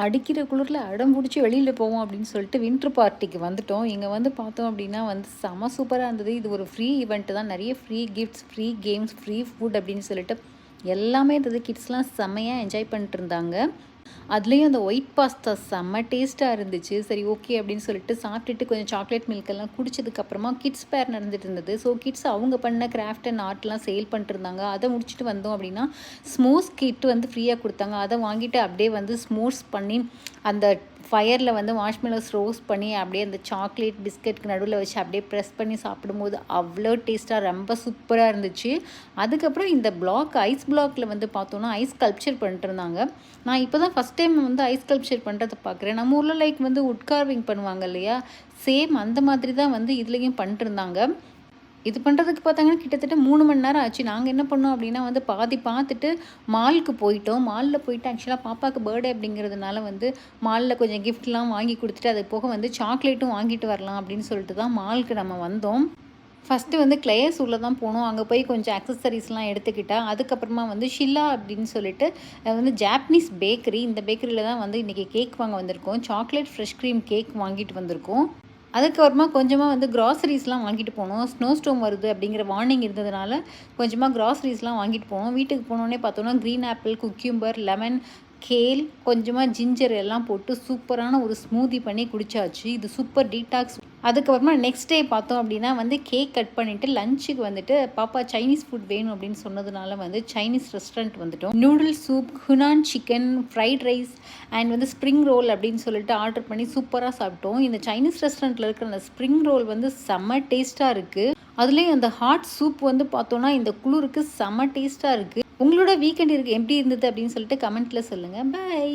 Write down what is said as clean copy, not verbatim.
அடிக்கிற குளிரில் அடம் பிடிச்சி வெளியில் போவோம் அப்படின்னு சொல்லிட்டு வின்டர் பார்ட்டிக்கு வந்துட்டோம். இங்கே வந்து பார்த்தோம் அப்படின்னா வந்து செம சூப்பராக இருந்தது. இது ஒரு ஃப்ரீ ஈவெண்ட்டு தான். நிறைய free gifts, free games, free food அப்படின்னு சொல்லிட்டு எல்லாமே இருந்தது. கிட்ஸ்லாம் செம்மையாக என்ஜாய் பண்ணிட்டு இருந்தாங்க. அதுலேயும் அந்த ஒயிட் பாஸ்தா செம்ம டேஸ்ட்டாக இருந்துச்சு. சரி ஓகே அப்படின்னு சொல்லிட்டு சாப்பிட்டுட்டு கொஞ்சம் சாக்லேட் மில்கெல்லாம் குடிச்சதுக்கப்புறமா கிட்ஸ் பேர் நடந்துட்டு இருந்தது. ஸோ கிட்ஸ் அவங்க பண்ண கிராஃப்ட் அண்ட் ஆர்ட்லாம் சேல் பண்ணிட்டு இருந்தாங்க. அதை முடிச்சுட்டு வந்தோம் அப்படின்னா ஸ்மோர்ஸ் கிட் வந்து ஃப்ரீயாக கொடுத்தாங்க. அதை வாங்கிட்டு அப்படியே வந்து ஸ்மோர்ஸ் பண்ணி அந்த ஃபயரில் வந்து மார்ஷ்மெலோஸ் ரோஸ்ட் பண்ணி அப்படியே அந்த சாக்லேட் பிஸ்கெட்க்கு நடுவில் வச்சு அப்படியே ப்ரெஸ் பண்ணி சாப்பிடும்போது அவ்வளோ டேஸ்ட்டாக ரொம்ப சூப்பராக இருந்துச்சு. அதுக்கப்புறம் இந்த ஐஸ் பிளாக்ல வந்து பார்த்தோன்னா ஐஸ் ஸ்கல்ப்சர் பண்ணிட்டு இருந்தாங்க. நான் இப்போ தான் ஃபஸ்ட் டைம் வந்து ஐஸ் ஸ்கல்ப்சர் பண்ணுறதை பார்க்குறேன். நம்ம ஊரில் லைக் வந்து உட் கார்விங் பண்ணுவாங்க இல்லையா, சேம் அந்த மாதிரி தான் வந்து இதுலேயும் பண்ணிட்டுருந்தாங்க. இது பண்ணுறதுக்கு பார்த்தாங்கன்னா கிட்டத்தட்ட 3 மணி நேரம் ஆச்சு. நாங்கள் என்ன பண்ணோம் அப்படின்னா வந்து பாதி பார்த்துட்டு மாலுக்கு போயிட்டோம். மாலில் போயிட்டு ஆக்சுவலாக பாப்பாவுக்கு பர்த்டே அப்படிங்கிறதுனால வந்து மாலில் கொஞ்சம் கிஃப்ட்லாம் வாங்கி கொடுத்துட்டு அது போக வந்து சாக்லேட்டும் வாங்கிட்டு வரலாம் அப்படின்னு சொல்லிட்டு தான் மாலுக்கு நம்ம வந்தோம். ஃபஸ்ட்டு வந்து கிளேயர்ஸூரில் தான் போனோம். அங்கே போய் கொஞ்சம் அக்சசரிஸ்லாம் எடுத்துக்கிட்டேன். அதுக்கப்புறமா வந்து ஷில்லா அப்படின்னு சொல்லிட்டு வந்து ஜாப்பனீஸ் பேக்கரி. இந்த பேக்கரியில் தான் வந்து இன்றைக்கி கேக் வாங்க வந்திருக்கோம். சாக்லேட் ஃப்ரெஷ் க்ரீம் கேக் வாங்கிட்டு வந்திருக்கோம். அதுக்கப்புறமா கொஞ்சமாக வந்து க்ராசரிஸ்லாம் வாங்கிட்டு போனோம். ஸ்னோ ஸ்டோம் வருது அப்படிங்கிற வார்னிங் இருந்ததுனால கொஞ்சமாக க்ராசரிஸ்லாம் வாங்கிட்டு போனோம். வீட்டுக்கு போனோடனே பார்த்தோன்னா க்ரீன் ஆப்பிள், குக்யூம்பர், லெமன், கேல், கொஞ்சமாக ஜிஞ்சர் எல்லாம் போட்டு சூப்பரான ஒரு ஸ்மூதி பண்ணி குடிச்சாச்சு. இது சூப்பர் டீடாக்ஸ். அதுக்கப்புறமா நெக்ஸ்ட் டே பார்த்தோம் அப்படின்னா வந்து கேக் கட் பண்ணிவிட்டு லஞ்சுக்கு வந்துட்டு பாப்பா சைனீஸ் ஃபுட் வேணும் அப்படின்னு சொன்னதுனால வந்து சைனீஸ் ரெஸ்டாரண்ட் வந்துட்டோம். Noodles soup, Hunan chicken, fried rice and வந்து ஸ்ப்ரிங் ரோல் அப்படின்னு சொல்லிட்டு ஆர்டர் பண்ணி சூப்பராக சாப்பிட்டோம். இந்த சைனீஸ் ரெஸ்டாரண்ட்டில் இருக்கிற அந்த ஸ்ப்ரிங் ரோல் வந்து செம்ம டேஸ்ட்டாக இருக்குது. அதுலேயும் அந்த ஹாட் சூப் வந்து பார்த்தோன்னா இந்த குளிருக்கு செம்ம டேஸ்ட்டாக இருக்குது. உங்களோட வீக்கெண்ட் எப்படி இருந்தது அப்படின்னு சொல்லிட்டு கமெண்ட்டில் சொல்லுங்கள். பை.